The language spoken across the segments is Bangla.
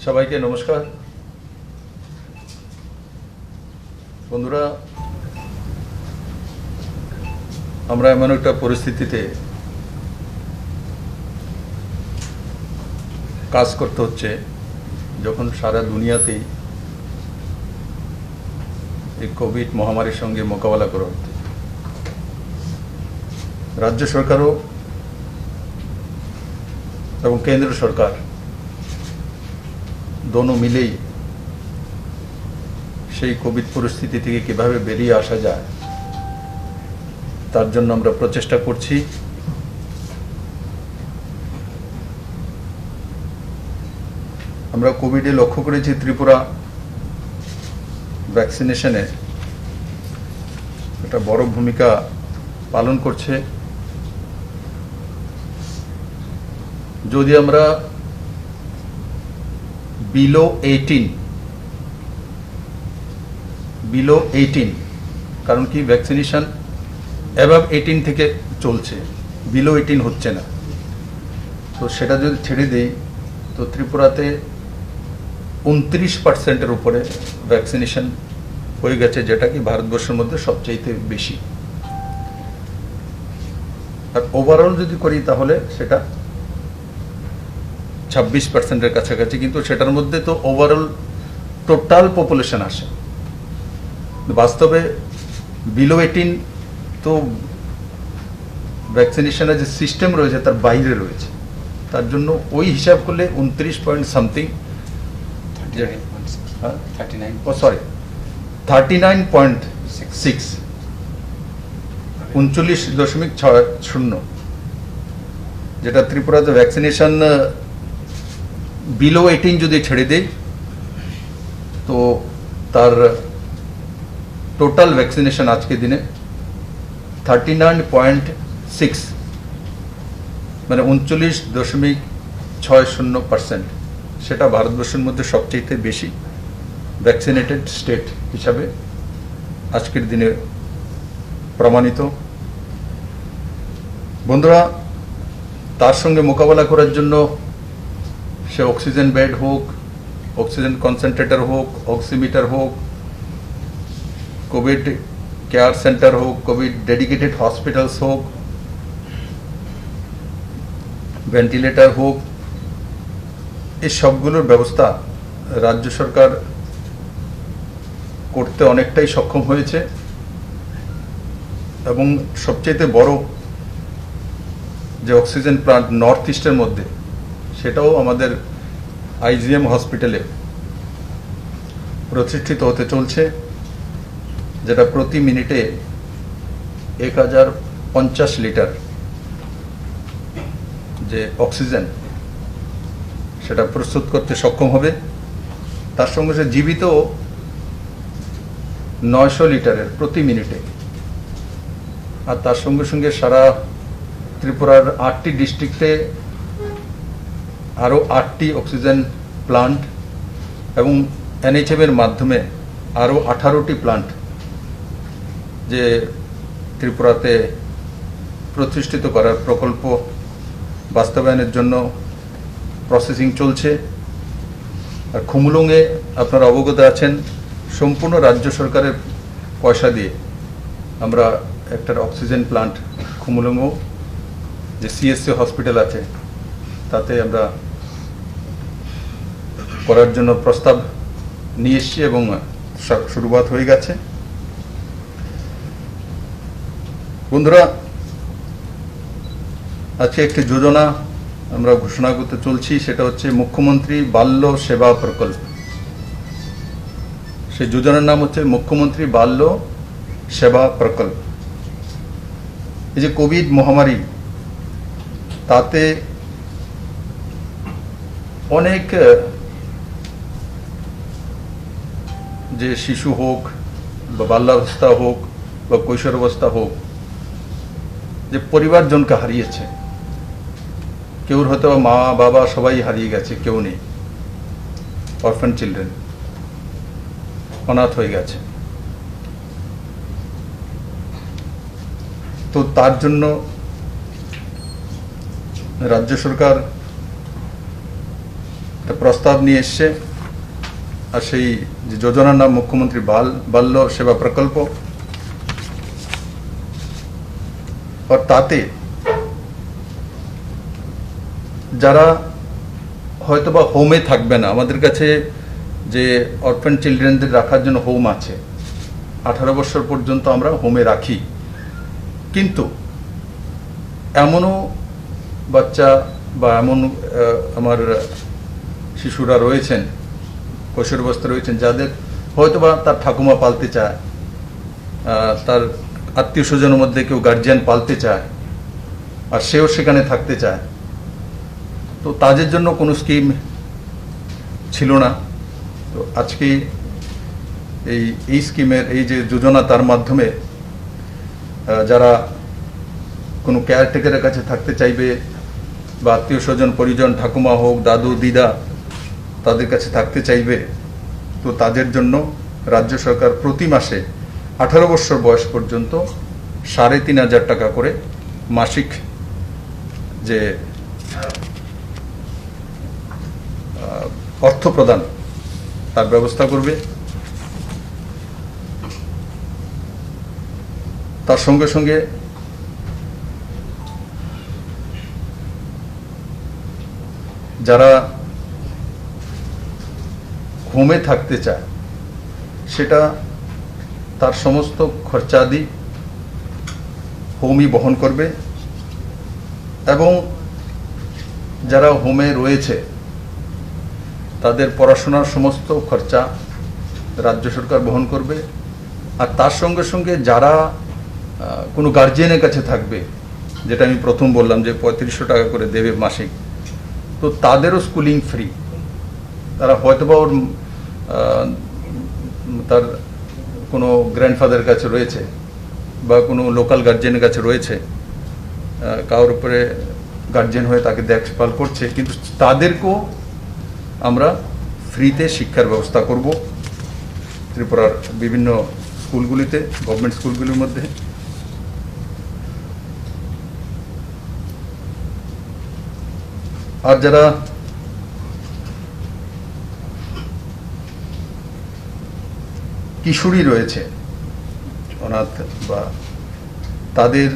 সবাইকে নমস্কার। বন্ধুরা, আমরা এমন একটা পরিস্থিতিতে কাজ করতে হচ্ছে যখন সারা দুনিয়াতেই এই কোভিড মহামারীর সঙ্গে মোকাবেলা করা হচ্ছে। রাজ্য সরকারও এবং কেন্দ্র সরকার দোনো মিলেই সেই কোভিড পরিস্থিতি থেকে কিভাবে বেরিয়ে আসা যায় তার জন্য আমরা প্রচেষ্টা করছি। আমরা কোভিডে লক্ষ্য করেছি ত্রিপুরা ভ্যাকসিনেশনে একটা বড় ভূমিকা পালন করছে। যদি আমরা বিলো 18 কারণ কি ভ্যাকসিনেশন অ্যাবাভ 18 থেকে চলছে, বিলো 18 হচ্ছে না, তো সেটা যদি ছেড়ে দেই তো ত্রিপুরাতে 29% উপরে ভ্যাকসিনেশন হয়ে গেছে, যেটা কি ভারতবর্ষের মধ্যে সবচাইতে বেশি। আর ওভারঅল যদি করি তাহলে সেটা 26%-এর কাছাকাছি, কিন্তু সেটার মধ্যে তো ওভারঅল টোটাল পপুলেশন আসে। বাস্তবে বিলো 18 তো ভ্যাকসিনেশনের যে সিস্টেম রয়েছে তার বাইরে রয়েছে, তার জন্য ওই হিসাব করলে 29 পয়েন্ট সামথিং, 39.6, 39.60, যেটা ত্রিপুরাতে ভ্যাকসিনেশন বিলো 18 যদি ছেড়ে দেয় তো তার টোটাল ভ্যাকসিনেশন আজকে দিনে 39.6, মানে 39.60%। সেটা ভারতবর্ষের মধ্যে সবচেয়ে বেশি ভ্যাকসিনেটেড স্টেট হিসাবে আজকের দিনে প্রমাণিত। বন্ধুরা, তার সঙ্গে মোকাবেলা করার জন্য সে অক্সিজেন বেড হোক, অক্সিজেন কনসেন্ট্রেটর হোক, অক্সিমিটার হোক, কোভিড কেয়ার সেন্টার হোক, কোভিড ডেডিকেটেড হসপিটালস হোক, ভেন্টিলেটর হোক, এই সবগুলোর ব্যবস্থা রাজ্য সরকার করতে অনেকটাই সক্ষম হয়েছে। এবং সবচেয়ে বড় যে অক্সিজেন প্লান্ট নর্থ ইস্টের মধ্যে, সেটাও আমাদের আইজিএম হসপিটালে প্রতিষ্ঠিত হতে চলছে, যেটা প্রতি মিনিটে 1050 লিটার যে অক্সিজেন সেটা প্রস্তুত করতে সক্ষম হবে। তার সঙ্গে সে জীবিত 900 লিটারের প্রতি মিনিটে। আর তার সঙ্গে সঙ্গে সারা ত্রিপুরার 8টি ডিস্ট্রিক্টে আরও 8টি অক্সিজেন প্লান্ট এবং এনএইচএম এর মাধ্যমে আরও 18টি প্লান্ট যে ত্রিপুরাতে প্রতিষ্ঠিত করার প্রকল্প বাস্তবায়নের জন্য প্রসেসিং চলছে। আর খুমুলুঙে আপনারা অবগত আছেন, সম্পূর্ণ রাজ্য সরকারের পয়সা দিয়ে আমরা একটা অক্সিজেন প্লান্ট খুমুলুঙও যে সিএসসি হসপিটাল আছে তাতে আমরা করার জন্য প্রস্তাব নিয়ে এসছি এবং শুরুয়াত হয়ে গেছে। বন্ধুরা, আজকে একটি যোজনা আমরা ঘোষণা করতে চলছি, সেটা হচ্ছে মুখ্যমন্ত্রী বাল্য সেবা প্রকল্প। সেই যোজনার নাম হচ্ছে মুখ্যমন্ত্রী বাল্য সেবা প্রকল্প। এই যে কোভিড মহামারী, তাতে অনেক যে শিশু হোক বা বাল্যাবস্থা হোক বা কৈশোরাবস্থা হোক, যে পরিবারজনকে হারিয়েছে, কেউর হয়তো মা বাবা সবাই হারিয়ে গেছে, কেউ নেই, অরফান চিলড্রেন, অনাথ হয়ে গেছে। তো তার জন্য রাজ্য সরকার একটা প্রস্তাব নিয়ে এসছে, আর সেই যে যোজনার নাম মুখ্যমন্ত্রী বাল্য সেবা প্রকল্প। আর তাতে যারা হয়তোবা হোমে থাকবে না, আমাদের কাছে যে অরফ্যান চিলড্রেনদের রাখার জন্য হোম আছে, 18 বছর পর্যন্ত আমরা হোমে রাখি, কিন্তু এমনও বাচ্চা বা এমন আমার শিশুরা রয়েছেন, কৈশোরাবস্থায় রয়েছেন, যাদের হয়তোবা তার ঠাকুমা পালতে চায়, তার আত্মীয় স্বজনের মধ্যে কেউ গার্জিয়ান পালতে চায়, আর সেও সেখানে থাকতে চায়। তো তাদের জন্য কোনো স্কিম ছিল না। তো আজকে এই স্কিমের এই যে যোজনা, তার মাধ্যমে যারা কোনো কেয়ারটেকারের কাছে থাকতে চাইবে বা আত্মীয় স্বজন পরিজন, ঠাকুমা হোক, দাদু দিদা, তাদের কাছে থাকতে চাইবে, তো তাদের জন্য রাজ্য সরকার প্রতি মাসে 18 বছর বয়স পর্যন্ত 3,500 টাকা করে মাসিক যে অর্থ প্রদান, তার ব্যবস্থা করবে। তার সঙ্গে সঙ্গে যারা হোমে থাকতে চায়, সেটা তার সমস্ত খরচাদি হোমই বহন করবে, এবং যারা হোমে রয়েছে তাদের পড়াশোনার সমস্ত খরচা রাজ্য সরকার বহন করবে। আর তার সঙ্গে সঙ্গে যারা কোনো গার্জিয়ানের কাছে থাকবে, যেটা আমি প্রথম বললাম যে 3500 টাকা করে দেবে মাসিক, তো তাদেরও স্কুলিং ফ্রি। তারা হয়তোবা ওর তার কোনো গ্র্যান্ডফাদারের কাছে রয়েছে বা কোনো লোকাল গার্জিয়ানের কাছে রয়েছে, কারোর উপরে গার্জিয়ান হয়ে তাকে দেখভাল করছে, কিন্তু তাদেরকেও আমরা ফ্রিতে শিক্ষার ব্যবস্থা করব ত্রিপুরার বিভিন্ন স্কুলগুলিতে, গভর্নমেন্ট স্কুলগুলির মধ্যে। আর যারা কিশোরী রয়েছে, অনাথ, বা তাদের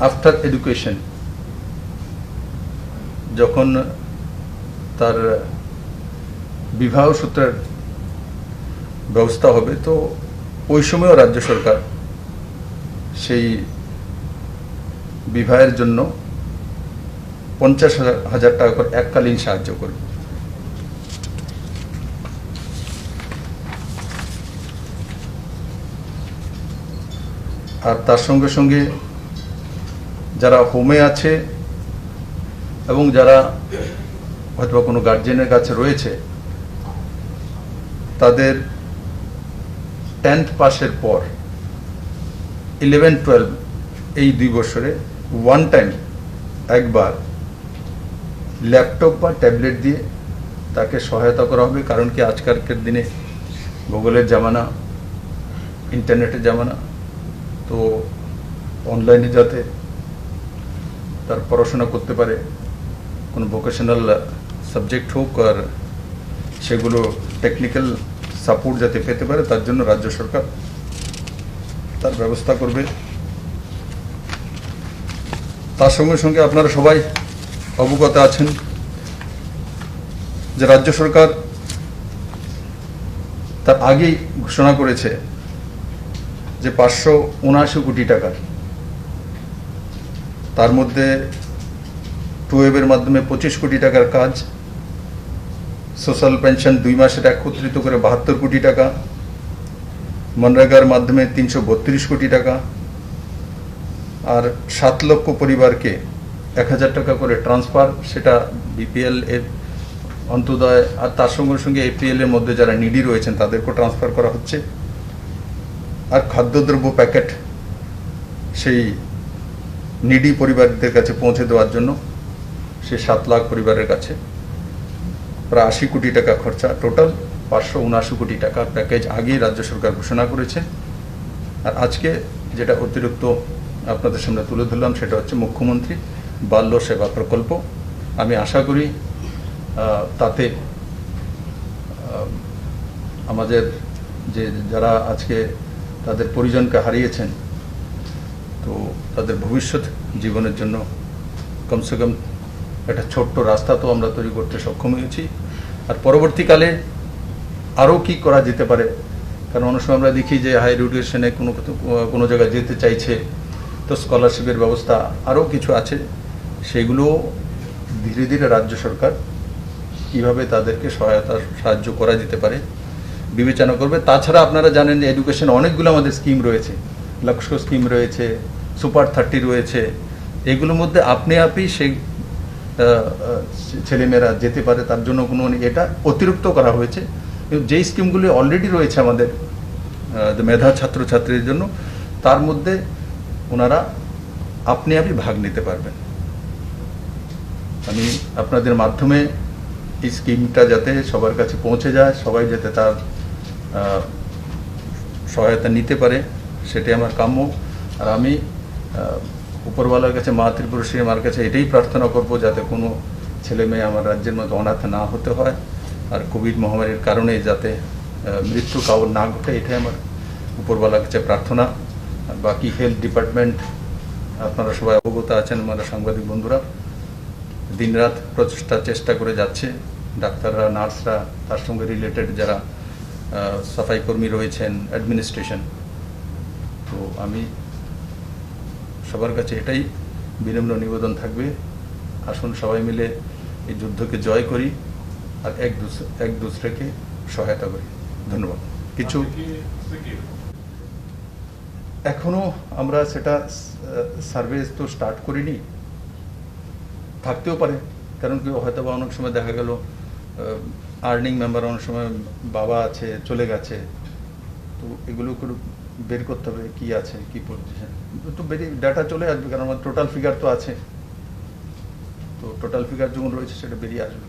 আফটার এডুকেশন যখন তার বিবাহ সূত্রের ব্যবস্থা হবে, তো ওই সময়ও রাজ্য সরকার সেই বিবাহের জন্য 50,000 টাকা করে এককালীন সাহায্য করবে। আর তার সঙ্গে সঙ্গে যারা হোমে আছে এবং যারা হয়তো কোনো গার্জিয়ানের কাছে রয়েছে, তাদের 10th পাসের পর 11-12 এই 2 বছরে ওয়ান টাইম একবার ল্যাপটপ বা ট্যাবলেট দিয়ে তাকে সহায়তা করা হবে। কারণ কি, আজকালকার দিনে গুগলের জামানা, ইন্টারনেটের জামানা, তো অনলাইনে যাতে তার পড়াশোনা করতে পারে, কোনো ভোকেশনাল সাবজেক্ট হোক, আর সেগুলো টেকনিক্যাল সাপোর্ট যাতে পেতে পারে, তার জন্য রাজ্য সরকার তার ব্যবস্থা করবে। তার সঙ্গে সঙ্গে আপনারা সবাই অবগত আছেন যে রাজ্য সরকার তার আগেই ঘোষণা করেছে যে 579 কোটি টাকা, তার মধ্যে 12 মাধ্যমে 25 কোটি টাকার কাজ, সোশ্যাল পেনশন 2 মাসের একত্রিত করে 72 কোটি টাকা, মনরেগার মাধ্যমে 332 কোটি টাকা, আর 7 লক্ষ পরিবারকে 1000 টাকা করে ট্রান্সফার, সেটা বিপিএল এর অন্তোদয় আর তার সঙ্গে সঙ্গে এপিএল এর মধ্যে যারা নিডি রয়েছেন তাদেরকেও ট্রান্সফার করা হচ্ছে। আর খাদ্যদ্রব্য প্যাকেট সেই নিডি পরিবারদের কাছে পৌঁছে দেওয়ার জন্য সে 7 লাখ পরিবারের কাছে প্রায় 80 কোটি টাকা খরচা, টোটাল 579 কোটি টাকার প্যাকেজ আগেই রাজ্য সরকার ঘোষণা করেছে। আর আজকে যেটা অতিরিক্ত আপনাদের সামনে তুলে ধরলাম সেটা হচ্ছে মুখ্যমন্ত্রী বাল্য সেবা প্রকল্প। আমি আশা করি তাতে আমাদের যে যারা আজকে তাদের পরিজনকে হারিয়েছেন, তো তাদের ভবিষ্যৎ জীবনের জন্য কমসে কম একটা ছোট্ট রাস্তা তো আমরা তৈরি করতে সক্ষম হয়েছি। আর পরবর্তীকালে আরও কি করা যেতে পারে, কারণ অনেক সময় আমরা দেখি যে হায়ার এডুকেশনে কোনো জায়গায় যেতে চাইছে, তো স্কলারশিপের ব্যবস্থা আরও কিছু আছে, সেগুলো ধীরে ধীরে রাজ্য সরকার কীভাবে তাদেরকে সাহায্য করা যেতে পারে বিবেচনা করবে। তাছাড়া আপনারা জানেন যে এডুকেশন অনেকগুলো আমাদের স্কিম রয়েছে, লক্ষ্য স্কিম রয়েছে, সুপার 30 রয়েছে, এগুলোর মধ্যে আপনি সেই ছেলেমেয়েরা যেতে পারে, তার জন্য কোনো এটা অতিরিক্ত করা হয়েছে। কিন্তু যেই স্কিমগুলি অলরেডি রয়েছে আমাদের মেধা ছাত্রছাত্রীর জন্য, তার মধ্যে ওনারা আপনি ভাগ নিতে পারবেন। আমি আপনাদের মাধ্যমে এই স্কিমটা যাতে সবার কাছে পৌঁছে যায়, সবাই যাতে তার সহায়তা নিতে পারে, সেটাই আমার কাম্য। আর আমি উপরওয়ালার কাছে, মা ত্রিপুরেশ্বরী মার কাছে এটাই প্রার্থনা করব, যাতে কোনো ছেলে মেয়ে আমার রাজ্যের মধ্যে অনাথ না হতে হয়, আর কোভিড মহামারীর কারণে যাতে মৃত্যু কাউর না ঘটে, এটাই আমার উপরওয়ালার কাছে প্রার্থনা। আর বাকি হেলথ ডিপার্টমেন্ট আপনারা সবাই অবগত আছেন, আমার সাংবাদিক বন্ধুরা দিনরাত চেষ্টা করে যাচ্ছে, ডাক্তাররা, নার্সরা, তার সঙ্গে রিলেটেড যারা সাফাই কর্মী রয়েছেন, অ্যাডমিনিস্ট্রেশন। তো আমি সবার কাছে এটাই বিনম্র নিবেদন থাকবে, আসুন সবাই মিলে এই যুদ্ধকে জয় করি আর এক দুসরেকে সহায়তা করি। ধন্যবাদ। কিছু এখনো আমরা সেটা সার্ভে তো স্টার্ট করিনি, থাকতেও পারে, কারণ কি হয়তো বা অনেক সময় দেখা গেল আর্নিং মেম্বার অনেক সময় বাবা আছে, চলে গেছে, তো এগুলো করে বের করতে হবে কি আছে, কি পজিশন, তো ডাটা চলে আসবে, কারণ আমার টোটাল ফিগার তো আছে, তো টোটাল ফিগার যখন রয়েছে সেটা বেরিয়ে আসবে।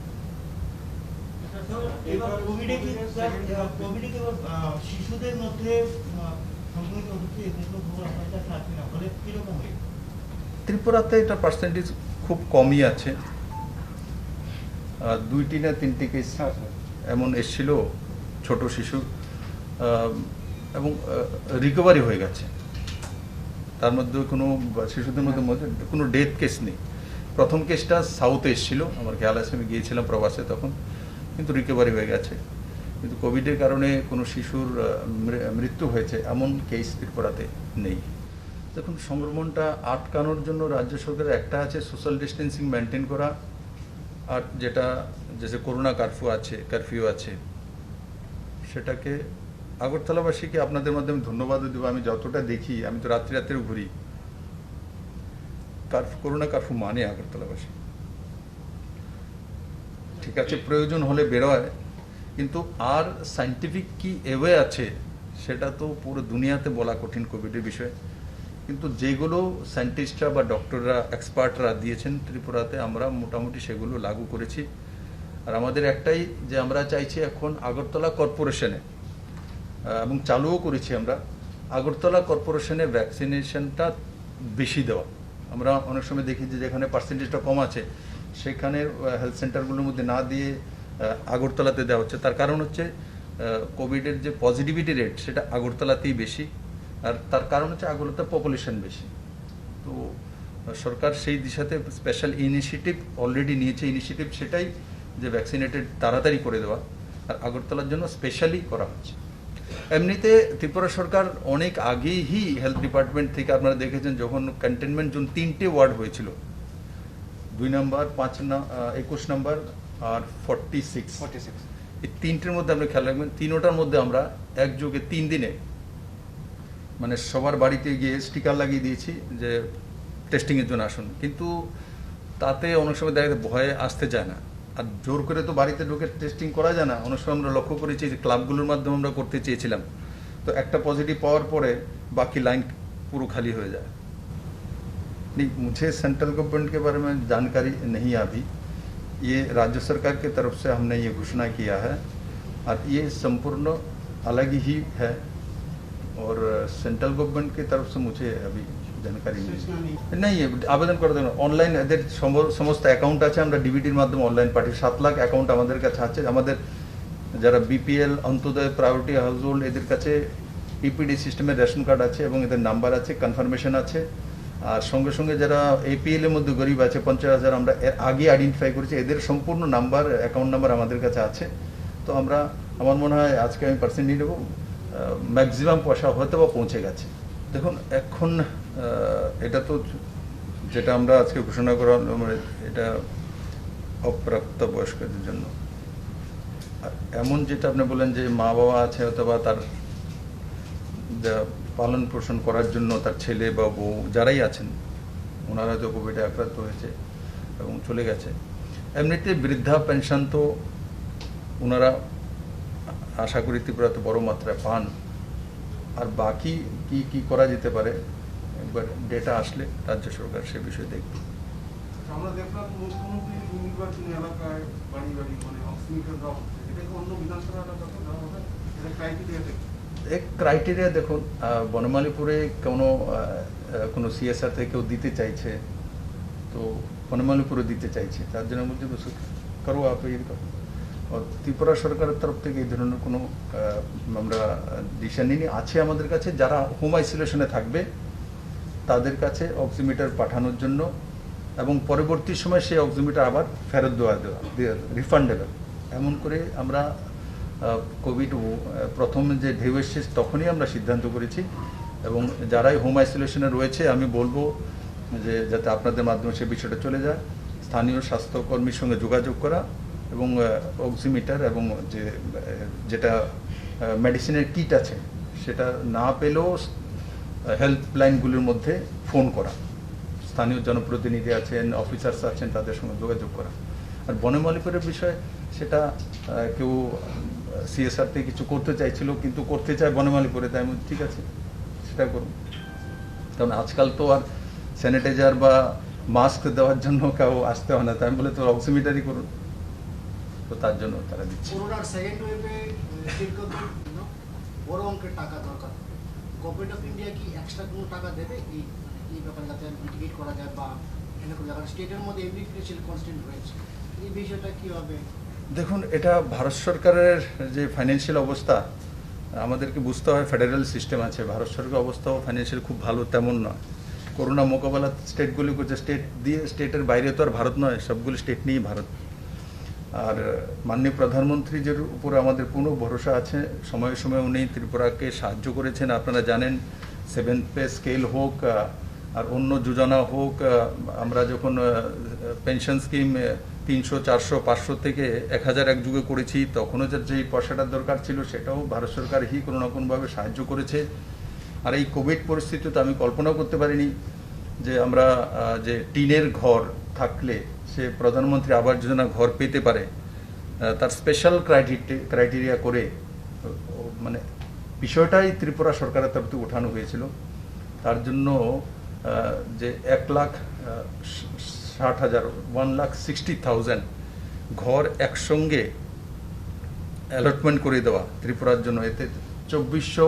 শিশুদের মধ্যে ত্রিপুরাতে এটা পার্সেন্টেজ খুব কমই আছে, 2টি না 3টি কেস এমন এসেছিল ছোট শিশু, এবং রিকভারি হয়ে গেছে, তার মধ্যে কোনো শিশুদের মধ্যে কোনো ডেথ কেস নেই। প্রথম কেসটা সাউথে এসেছিল, আমার খেয়াল আছে, আমি গিয়েছিলাম প্রবাসে তখন, কিন্তু রিকভারি হয়ে গেছে। কিন্তু কোভিডের কারণে কোনো শিশুর মৃত্যু হয়েছে এমন কেস ত্রিপুরাতে নেই। দেখুন, সংক্রমণটা আটকানোর জন্য রাজ্য সরকারের একটা আছে সোশ্যাল ডিস্টেন্সিং মেনটেন করা, আর যেটা যে করোনা কারফিউ আছে, সেটাকে আগরতলাবাসীকে আপনাদের মাধ্যমে ধন্যবাদ দেবো। আমি যতটা দেখি, আমি তো রাত্রে ঘুরি, করোনা কারফিউ মানে আগরতলাবাসী, ঠিক আছে, প্রয়োজন হলে বেরোয়, কিন্তু আর সাইন্টিফিক কি এওয়ে আছে সেটা তো পুরো দুনিয়াতে বলা কঠিন কোভিডের বিষয়ে। কিন্তু যেগুলো সায়েন্টিস্টরা বা ডক্টররা, এক্সপার্টরা দিয়েছেন ত্রিপুরাতে, আমরা মোটামুটি সেগুলো লাগু করেছি। আর আমাদের একটাই যে আমরা চাইছি এখন আগরতলা কর্পোরেশনে, এবং চালুও করেছি আমরা, আগরতলা কর্পোরেশনে ভ্যাকসিনেশনটা বেশি দেওয়া। আমরা অনেক সময় দেখি যে যেখানে পার্সেন্টেজটা কম আছে, সেখানে হেলথ সেন্টারগুলোর মধ্যে না দিয়ে আগরতলাতে দেওয়া হচ্ছে। তার কারণ হচ্ছে কোভিডের যে পজিটিভিটি রেট, সেটা আগরতলাতেই বেশি, আর তার কারণ হচ্ছে আগরতলাতে পপুলেশন বেশি। তো সরকার সেই দিশাতে স্পেশাল ইনিশিয়েটিভ অলরেডি নিয়েছে, ইনিশিয়েটিভ সেটাই যে ভ্যাকসিনেটেড তাড়াতাড়ি করে দেওয়া, আর আগরতলার জন্য স্পেশালি করা হচ্ছে। এমনিতে ত্রিপুরা সরকার অনেক আগেই হেলথ ডিপার্টমেন্ট থেকে, আপনারা দেখেছেন যখন কন্টেনমেন্ট জোন 3টে ওয়ার্ড হয়েছিল, 2 নম্বর, 21 নম্বর আর 46, এই 3টের মধ্যে আমরা খেয়াল রাখবেন, 3টার মধ্যে আমরা একযোগে 3 দিনে মানে সবার বাড়িতে গিয়ে স্টিকার লাগিয়ে দিয়েছি যে টেস্টিংয়ের জন্য আসুন। কিন্তু তাতে অনেক সময় দেখা যায় ভয়ে আসতে চায় না, আর জোর করে তো বাড়িতে ঢুকে টেস্টিং করা যায় না। অনেক সময় আমরা লক্ষ্য করেছি যে ক্লাবগুলোর মাধ্যমে আমরা করতে চেয়েছিলাম, তো একটা পজিটিভ পাওয়ার পরে বাকি লাइन पूरा खाली हो जाए। नहीं, मुझे सेंट्रल गवर्नमेंट के बारे में जानकारी नहीं अभी, ये राज्य सरकार की तरफ से हमने ये घोषणा किया है और ये संपूर्ण अलग ही है, और सेंट्रल गवर्नमेंट की तरफ से मुझे अभी जानकारी सूचना नहीं नहीं। नहीं আবেদন করা দেন অনলাইন এদের সমস্ত অ্যাকাউন্ট আছে আমরা ডিবিটির মাধ্যমে অনলাইন পাঠিয়ে 7 লাখ অ্যাকাউন্ট আমাদের কাছে আছে আমাদের যারা বিপিএল অন্তোদয় প্রায়োরিটি হাউসহোল্ড এদের কাছে পিপিডি সিস্টেমের রেশন কার্ড আছে এবং এদের নাম্বার আছে কনফার্মেশন আছে আর সঙ্গে সঙ্গে যারা এপিএল এর মধ্যে গরিব আছে 50,000 আমরা এর আগে আইডেন্টিফাই করেছি এদের সম্পূর্ণ নাম্বার অ্যাকাউন্ট নাম্বার আমাদের কাছে আছে তো আমরা আমার মনে হয় আজকে আমি পার্সেন্ট নিয়ে নেব ম্যাক্সিমাম পয়সা হয়তো বা পৌঁছে গেছে দেখুন এখন এটা তো যেটা আমরা আজকে ঘোষণা করা হলো, মানে এটা অপ্রাপ্ত বয়স্কদের জন্য আর এমন যেটা আপনি বলেন যে মা বাবা আছে অথবা তার পালন পোষণ করার জন্য তার ছেলে বা বউ যারাই আছেন ওনারা তো কোভিডে আক্রান্ত হয়েছে এবং চলে গেছে এমনিতে বৃদ্ধা পেনশন তো ওনারা আশা করি ত্রিপুরাতে বড় মাত্রায় পান আর বাকি কি কি করা যেতে পারে একবার ডেটা আসলে রাজ্য সরকার সে বিষয়ে দেখবে আমরা দেখলাম মুখ্যমন্ত্রী নির্বাচনী এলাকায় বাড়ি বাড়ি মানে অক্সিমিটার দেওয়া হচ্ছে এটা কি অন্য বিধানসভা এলাকাতে দেওয়া হবে এটা ক্রাইটেরিয়া থেকে এক ক্রাইটেরিয়া দেখুন বনমালীপুরে কোনো সিএসআর থেকে কেউ দিতে চাইছে তো বনমালীপুরে দিতে চাইছে তার জন্য বলছে করো আপনি করো ত্রিপুরা সরকারের তরফ থেকে এই ধরনের কোনো আমরা ডিসিশন নিইনি আছে আমাদের কাছে যারা হোম আইসোলেশনে থাকবে তাদের কাছে অক্সিমিটার পাঠানোর জন্য এবং পরবর্তী সময় সেই অক্সিমিটার আবার ফেরত দেওয়া রিফান্ডেবল এমন করে আমরা কোভিড প্রথম যে ঢেউ এসেছে তখনই আমরা সিদ্ধান্ত করেছি এবং যারাই হোম আইসোলেশনে রয়েছে আমি বলবো যে যাতে আপনাদের মাধ্যমে সে বিষয়টা চলে যায় স্থানীয় স্বাস্থ্যকর্মীর সঙ্গে যোগাযোগ করা এবং অক্সিমিটার এবং যেটা মেডিসিনের কিট আছে সেটা না পেলেও হেল্পলাইনগুলির মধ্যে ফোন করা স্থানীয় জনপ্রতিনিধি আছেন অফিসার্স আছেন তাদের সঙ্গে যোগাযোগ করা আর বনমালীপুরের বিষয় সেটা কেউ সিএসআর থেকে কিছু করতে চাইছিল কিন্তু করতে চায় বনমালীপুরে তাই আমি ঠিক আছে সেটা করুন কারণ আজকাল তো আর স্যানিটাইজার বা মাস্ক দেওয়ার জন্য কেউ আসতে হয় না তাই আমি বলে তো অক্সিমিটারই করুন তো তার জন্য তারা দিচ্ছে করোনার সেকেন্ড ওয়েভে বড় অঙ্কের টাকা দরকার গভর্নমেন্ট অফ ইন্ডিয়া কি এক্সট্রা কোনো টাকা দেবে এই ব্যাপারে যাতে মিটিগেট করা যায় বা এরকম জায়গা স্টেটের মধ্যে এগ্রিকালচারাল কনস্ট্যান্ট রয়েছে এই বিষয়টা কি হবে দেখুন এটা ভারত সরকারের যে ফাইন্যান্সিয়াল অবস্থা আমাদেরকে বুঝতে হয় ফেডারেল সিস্টেম আছে ভারত সরকারের অবস্থাও ফাইন্যান্সিয়াল খুব ভালো তেমন নয় করোনা মোকাবেলা স্টেটগুলি করছে স্টেট দিয়ে স্টেটের বাইরে তো আর ভারত নয় সবগুলো স্টেট নিয়েই ভারত আর মাননীয় প্রধানমন্ত্রীর উপরে আমাদের পূর্ণ ভরসা আছে সময়ে সময়ে উনি ত্রিপুরাকে সাহায্য করেছেন আপনারা জানেন 7th পে স্কেল হোক আর অন্য যোজনা হোক আমরা যখন পেনশন স্কিম 300, 400, 500 থেকে 1000 এক যুগে করেছি তখনও যেই পয়সাটার দরকার ছিল সেটাও ভারত সরকারই কোনো না কোনোভাবে সাহায্য করেছে আর এই কোভিড পরিস্থিতিতে আমি কল্পনা করতে পারিনি যে আমরা যে টিনের ঘর থাকলে সে প্রধানমন্ত্রী আবাস যোজনা ঘর পেতে পারে তার স্পেশাল ক্রাইটেরিয়া করে মানে বিষয়টাই ত্রিপুরা সরকারের তরফ থেকে ওঠানো হয়েছিল তার জন্য যে 1,60,000 1,60,000 ঘর একসঙ্গে অ্যালটমেন্ট করে দেওয়া ত্রিপুরার জন্য এতে 2400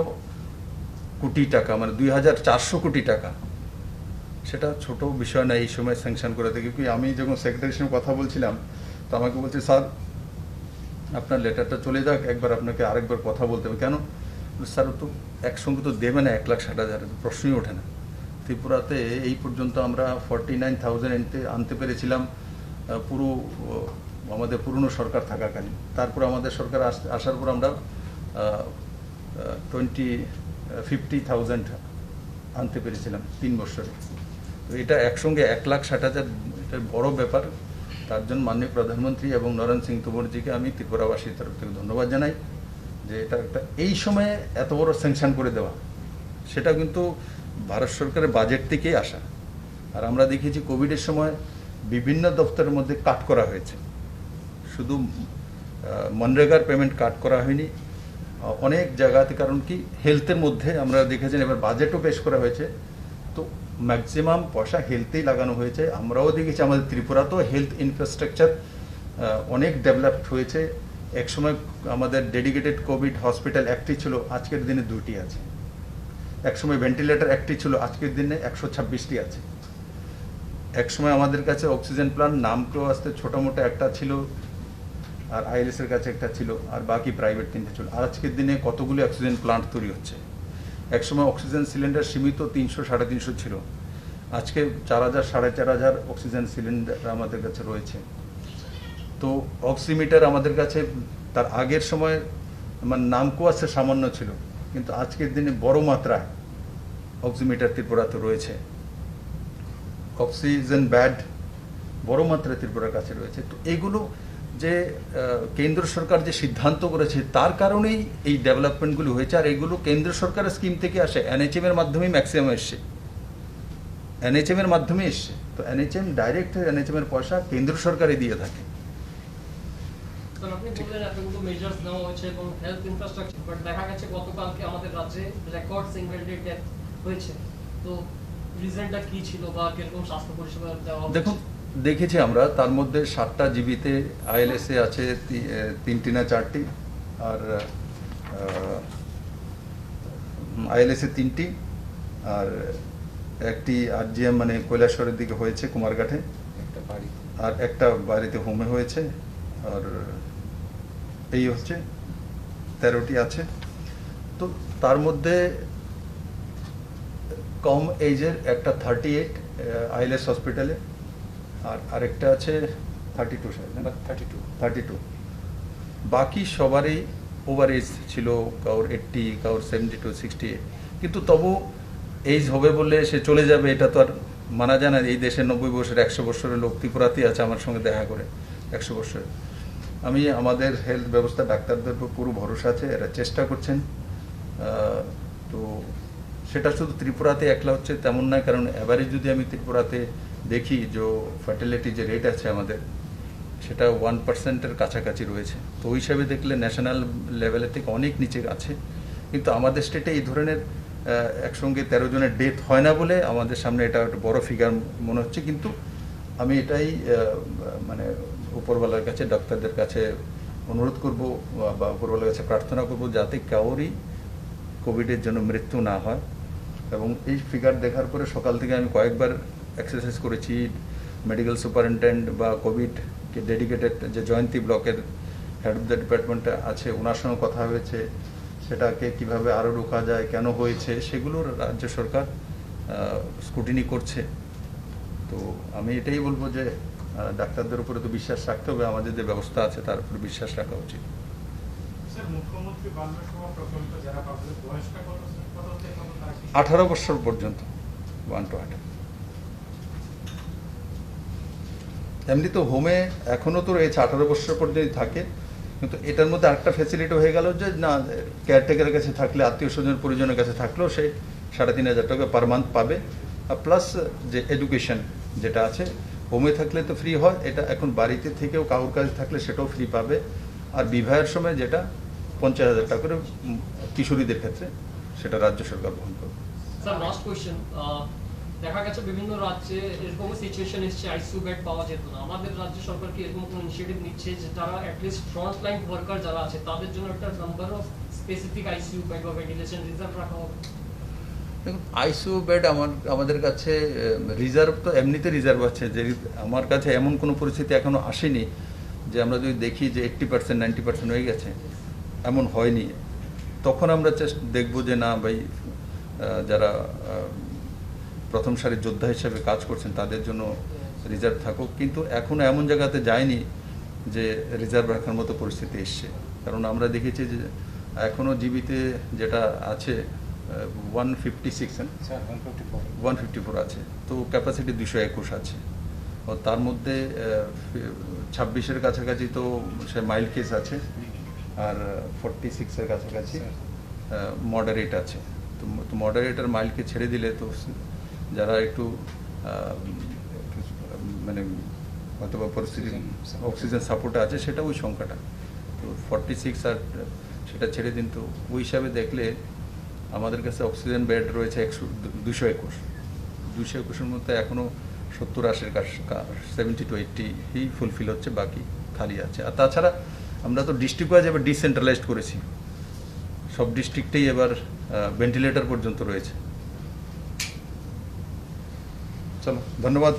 কোটি টাকা মানে 2,400 কোটি টাকা সেটা ছোট বিষয় না এই সময় স্যাংশন করে থাকে কি আমি যখন সেক্রেটারির সঙ্গে কথা বলছিলাম তো আমাকে বলছে স্যার আপনার লেটারটা চলে যাক একবার আপনাকে আরেকবার কথা বলতে হবে কেন স্যার তো একসঙ্গে তো দেবে না 1,60,000 প্রশ্নই ওঠে না ত্রিপুরাতে এই পর্যন্ত আমরা 49,000 আনতে পেরেছিলাম পুরো আমাদের পুরনো সরকার থাকাকালীন তারপর আমাদের সরকার আসার পর আমরা 50,000 আনতে পেরেছিলাম 3 বছরে তো এটা একসঙ্গে 1,60,000 এটা বড় ব্যাপার তার জন্য মাননীয় প্রধানমন্ত্রী এবং নরেন্দ্র সিং তোমরজিকে আমি ত্রিপুরাবাসীর তরফ থেকে ধন্যবাদ জানাই যে এটা একটা এই সময়ে এত বড় স্যাংশন করে দেওয়া সেটা কিন্তু ভারত সরকারের বাজেট থেকেই আসা আর আমরা দেখেছি কোভিডের সময় বিভিন্ন দপ্তরের মধ্যে কাট করা হয়েছে শুধু মনরেগার পেমেন্ট কাট করা হয়নি অনেক জায়গাতে কারণ কি হেলথের মধ্যে আমরা দেখেছেন এবার বাজেটও পেশ করা হয়েছে তো ম্যাক্সিমাম পয়সা হেলথেই লাগানো হয়েছে আমরাও দেখেছি আমাদের ত্রিপুরাতেও হেলথ ইনফ্রাস্ট্রাকচার অনেক ডেভেলপড হয়েছে একসময় আমাদের ডেডিকেটেড কোভিড হসপিটাল একটি ছিল আজকের দিনে 2টি আছে একসময় ভেন্টিলেটর একটি ছিল, আজকের দিনে 126টি আছে। একসময় আমাদের কাছে অক্সিজেন প্ল্যান্ট নামকেও আসতে ছোটো মোটো একটা ছিল, আর আইএলএসের কাছে একটা ছিল, আর বাকি প্রাইভেট 3টে ছিল। আর আজকের দিনে কতগুলি অক্সিজেন প্লান্ট তৈরি হচ্ছে। একসময় অক্সিজেন সিলিন্ডার সীমিত 300-350 ছিল, আজকে 4000-4500 অক্সিজেন সিলিন্ডার আমাদের কাছে রয়েছে। তো অক্সিমিটার আমাদের কাছে তার আগের সময় মানে নামকো আছে সামান্য ছিল, কিন্তু আজকের দিনে বড় মাত্রায় অক্সিমিটার ত্রিপুরাতে রয়েছে। অক্সিজেন ব্যাড বড় মাত্রায় ত্রিপুরার কাছে রয়েছে। তো এগুলো যে কেন্দ্র সরকার যে সিদ্ধান্ত করেছে তার কারণেই এই ডেভেলপমেন্টগুলো হয়েছে। আর এগুলো কেন্দ্র সরকারের স্কিম থেকে আসে, এনএচএম এর মাধ্যমেই ম্যাক্সিমাম এসছে, এনএচএম এর মাধ্যমে এসছে। তো এনএচএম ডাইরেক্ট এনএচএম এর পয়সা কেন্দ্র সরকারই দিয়ে থাকে। স্যার, আপনি বললেন এতগুলো মেজার্স নেওয়া হয়েছে এবং হেলথ ইনফ্রাস্ট্রাকচার, বাট দেখা গেছে গতকালকে আমাদের রাজ্যে রেকর্ড সিঙ্গেল ডে ডেথ হয়েছে। তো রিজনটা কি ছিল বা কিরকম স্বাস্থ্য পরিষেবা দেওয়া হচ্ছে? দেখুন, দেখেছি আমরা, তার মধ্যে 7টা জিবিতে আইএলএসএ আছে 3টি না 4টি, আর আইএলএসএ 3টি, আর একটি আরজিএম মানে কৈলাসহরের দিকে হয়েছে কুমারঘাটে, আর একটা বাড়িতে হোমে হয়েছে, আর এই হচ্ছে 13টি আছে। তো তার মধ্যে কম এজের একটা 38 আইএলএস হসপিটালে, আর আরেকটা আছে 32 বাকি সবারই ওভার এজ ছিল, কারোর 80, কারোর 72, 68। কিন্তু তবু এজ হবে বলে সে চলে যাবে এটা তো আর মানা যায় না। এই দেশে 90 বছর 100 বছরের লোক ত্রিপুরাতেই আছে আমার সঙ্গে দেখা করে 100 বছরের। আমি আমাদের হেলথ ব্যবস্থা ডাক্তারদের উপর পুরো ভরসা আছে, এরা চেষ্টা করছেন। তো সেটা শুধু ত্রিপুরাতে একলা হচ্ছে তেমন নয়, কারণ এভারেজ যদি আমি ত্রিপুরাতে দেখি যে ফার্টিলিটি যে রেট আছে আমাদের, সেটা 1%-এর কাছাকাছি রয়েছে। তো ওই হিসাবে দেখলে ন্যাশনাল লেভেলের থেকে অনেক নিচে আছে। কিন্তু আমাদের স্টেটে এই ধরনের একসঙ্গে 13 জনের ডেথ হয় না বলে আমাদের সামনে এটা একটা বড় ফিগার মনে হচ্ছে। কিন্তু আমি এটাই মানে উপরওয়ালার কাছে, ডাক্তারদের কাছে অনুরোধ করব বা উপরওয়ালার কাছে প্রার্থনা করব যাতে কারোরই কোভিডের জন্য মৃত্যু না হয়। এবং এই ফিগার দেখার পরে সকাল থেকে আমি কয়েকবার এক্সারসাইজ করেছি, মেডিকেল সুপারিনটেন্ডেন্ট বা কোভিডকে ডেডিকেটেড যে জয়ন্তী ব্লকের হেড অফ দ্য ডিপার্টমেন্টে আছে, ওনার সঙ্গে কথা হয়েছে, সেটাকে কিভাবে আরও রোকা যায়, কেন হয়েছে, সেগুলোর রাজ্য সরকার স্ক্রুটিনি করছে। তো আমি এটাই বলবো যে ডাক্তারদের উপরে তো বিশ্বাস রাখতে হবে, আমাদের যে ব্যবস্থা আছে তার উপরে বিশ্বাস রাখা উচিত। স্যার, মুখ্যমন্ত্রী বাল্য সভা প্রকল্প যারা পাবে বয়সটা কত থেকে কত তারা কি 18 বছর পর্যন্ত 1 to 18। এমনি তো হোমে এখনো তো রয়েছে 18 বছর পর্যন্ত থাকে, কিন্তু এটার মধ্যে আরেকটা ফ্যাসিলিটি হয়ে গেল যে না, কেয়ারটেকারের কাছে থাকলে, আত্মীয় স্বজন পরিজনের কাছে থাকলেও সে 3500 টাকা পার মান্থ পাবে। আর প্লাস যে এডুকেশন যেটা আছে, হোমে থাকলে তো ফ্রি হয়, এটা এখন বাড়িতে থেকেও কারোর কাছে থাকলে সেটাও ফ্রি পাবে। আর বিবাহের সময় যেটা 50,000 টাকা করে কিশোরীদের ক্ষেত্রে, সেটা রাজ্য সরকার বহন করবে। স্যার, লাস্ট কোয়েশ্চেন, দেখা গেছে বিভিন্ন রাজ্যে এরকম সিচুয়েশন এসছে আইসিইউ বেড পাওয়া যেত না। আমাদের রাজ্য সরকার কি এরকম কোনো ইনিশিয়েটিভ নিচ্ছে যে যারা অ্যাটলিস্ট ফ্রন্ট লাইন ওয়ার্কার যারা আছে তাদের জন্য একটা number of specific ICU bed বা ভেন্টিলেশন রিজার্ভ রাখা হবে? দেখুন, আইসিইউ বেড আমাদের কাছে রিজার্ভ তো এমনিতে রিজার্ভ আছে, যে আমার কাছে এমন কোনো পরিস্থিতি এখনো আসেনি যে আমরা যদি দেখি যে 80%, 90% হয়ে গেছে, এমন হয়নি। তখন আমরা দেখব যে না ভাই, যারা প্রথম সারির যোদ্ধা হিসেবে কাজ করছেন তাদের জন্য রিজার্ভ থাকুক। কিন্তু এখনো এমন জায়গাতে যায়নি যে রিজার্ভ রাখার মতো পরিস্থিতি এসছে। কারণ আমরা দেখেছি যে এখনো জিবিতে যেটা আছে 154 আছে, তো ক্যাপাসিটি 221 আছে। ও তার মধ্যে 26-এর কাছাকাছি তো সে মাইল্ড কেস আছে, আর 46-এর কাছাকাছি মডারেট আছে। তো মডারেট আর মাইল্ডকে ছেড়ে দিলে তো যারা একটু মানে হয়তো বা পরিস্থিতি অক্সিজেন সাপোর্টে আছে, সেটা ওই সংখ্যাটা। তো 46 আর সেটা ছেড়ে দিন। তো ওই হিসাবে দেখলে আমাদের কাছে অক্সিজেন বেড রয়েছে 221-এর মধ্যে এখনও 70-80 70 to 80 ফুলফিল হচ্ছে, বাকি খালি আছে। আর তাছাড়া আমরা তো ডিস্ট্রিক্ট ওয়াইজ এবার ডিসেন্ট্রালাইজড করেছি, সব ডিস্ট্রিক্টেই এবার ভেন্টিলেটর পর্যন্ত রয়েছে। চলো, ধন্যবাদ।